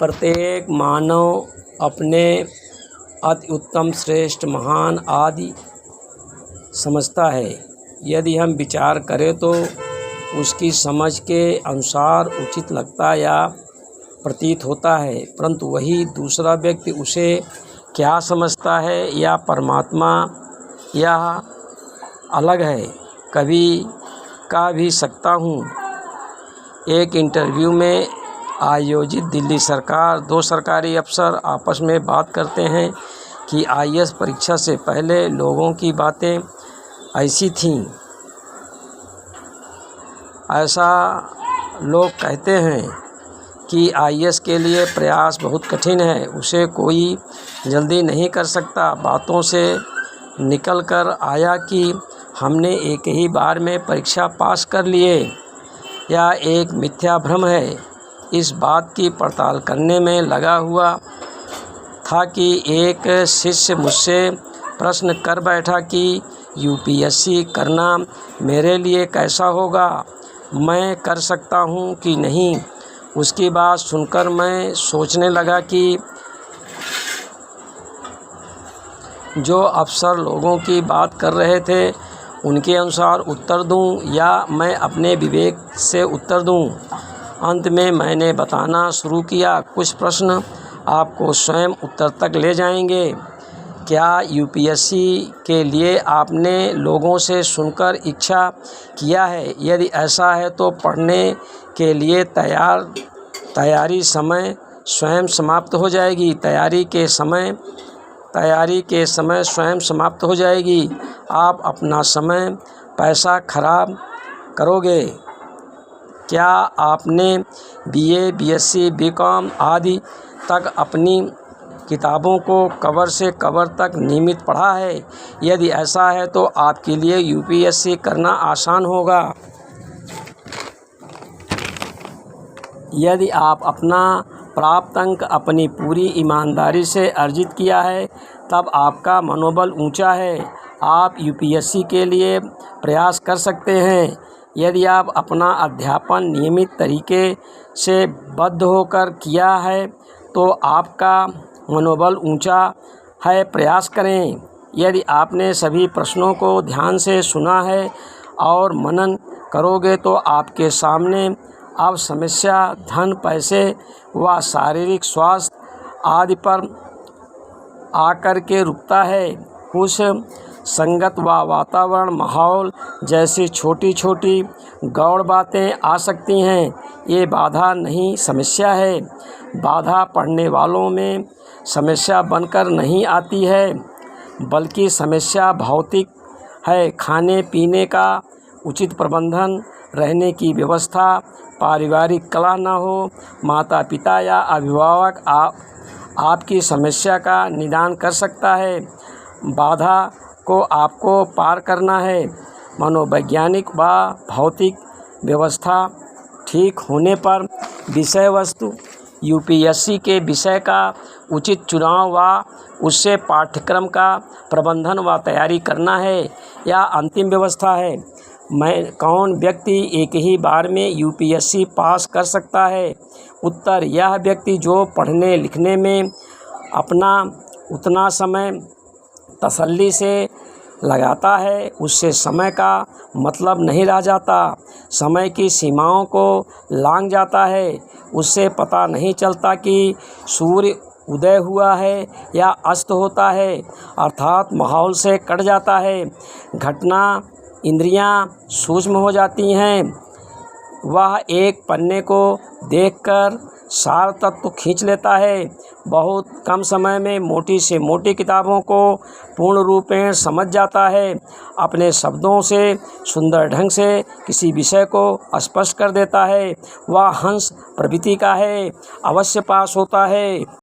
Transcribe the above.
प्रत्येक मानव अपने अति उत्तम, श्रेष्ठ, महान आदि समझता है। यदि हम विचार करें तो उसकी समझ के अनुसार उचित लगता या प्रतीत होता है, परंतु वही दूसरा व्यक्ति उसे क्या समझता है या परमात्मा यह अलग है। कभी कह भी सकता हूँ, एक इंटरव्यू में आयोजित दिल्ली सरकार 2 सरकारी अफसर आपस में बात करते हैं कि आईएएस परीक्षा से पहले लोगों की बातें ऐसी थीं। ऐसा लोग कहते हैं कि आईएएस के लिए प्रयास बहुत कठिन है, उसे कोई जल्दी नहीं कर सकता। बातों से निकल कर आया कि हमने एक ही बार में परीक्षा पास कर लिए। यह एक मिथ्या भ्रम है। इस बात की पड़ताल करने में लगा हुआ था कि एक शिष्य मुझसे प्रश्न कर बैठा कि यूपीएससी करना मेरे लिए कैसा होगा, मैं कर सकता हूँ कि नहीं। उसकी बात सुनकर मैं सोचने लगा कि जो अफसर लोगों की बात कर रहे थे उनके अनुसार उत्तर दूं या मैं अपने विवेक से उत्तर दूं। अंत में मैंने बताना शुरू किया, कुछ प्रश्न आपको स्वयं उत्तर तक ले जाएंगे। क्या यूपीएससी के लिए आपने लोगों से सुनकर इच्छा किया है? यदि ऐसा है तो पढ़ने के लिए तैयारी समय स्वयं समाप्त हो जाएगी। तैयारी के समय स्वयं समाप्त हो जाएगी। आप अपना समय पैसा खराब करोगे। क्या आपने बीए, बीएससी, बीकॉम आदि तक अपनी किताबों को कवर से कवर तक नियमित पढ़ा है? यदि ऐसा है तो आपके लिए यूपीएससी करना आसान होगा। यदि आप अपना प्राप्त अंक अपनी पूरी ईमानदारी से अर्जित किया है तब आपका मनोबल ऊंचा है। आप यूपीएससी के लिए प्रयास कर सकते हैं। यदि आप अपना अध्यापन नियमित तरीके से बद्ध होकर किया है तो आपका मनोबल ऊंचा है। प्रयास करें। यदि आपने सभी प्रश्नों को ध्यान से सुना है और मनन करोगे तो आपके सामने अब समस्या धन, पैसे व शारीरिक स्वास्थ्य आदि पर आकर के रुकता है। कुछ संगत व वातावरण, माहौल जैसी छोटी छोटी गौड़ बातें आ सकती हैं। ये बाधा नहीं, समस्या है। बाधा पढ़ने वालों में समस्या बनकर नहीं आती है, बल्कि समस्या भौतिक है। खाने पीने का उचित प्रबंधन, रहने की व्यवस्था, पारिवारिक कलह न हो। माता पिता या अभिभावक आपकी समस्या का निदान कर सकता है। बाधा को आपको पार करना है। मनोवैज्ञानिक व भौतिक व्यवस्था ठीक होने पर विषय वस्तु यूपीएससी के विषय का उचित चुनाव व उससे पाठ्यक्रम का प्रबंधन व तैयारी करना है। यह अंतिम व्यवस्था है। कौन व्यक्ति एक ही बार में यूपीएससी पास कर सकता है? उत्तर, यह व्यक्ति जो पढ़ने लिखने में अपना उतना समय तसल्ली से लगाता है, उससे समय का मतलब नहीं रह जाता। समय की सीमाओं को लांघ जाता है। उससे पता नहीं चलता कि सूर्य उदय हुआ है या अस्त होता है, अर्थात माहौल से कट जाता है। घटना इंद्रियां सूक्ष्म हो जाती हैं। वह एक पन्ने को देखकर सार तत्व खींच लेता है। बहुत कम समय में मोटी से मोटी किताबों को पूर्ण रूपेण समझ जाता है। अपने शब्दों से सुंदर ढंग से किसी विषय को स्पष्ट कर देता है। वह हंस प्रवृत्ति का है, अवश्य पास होता है।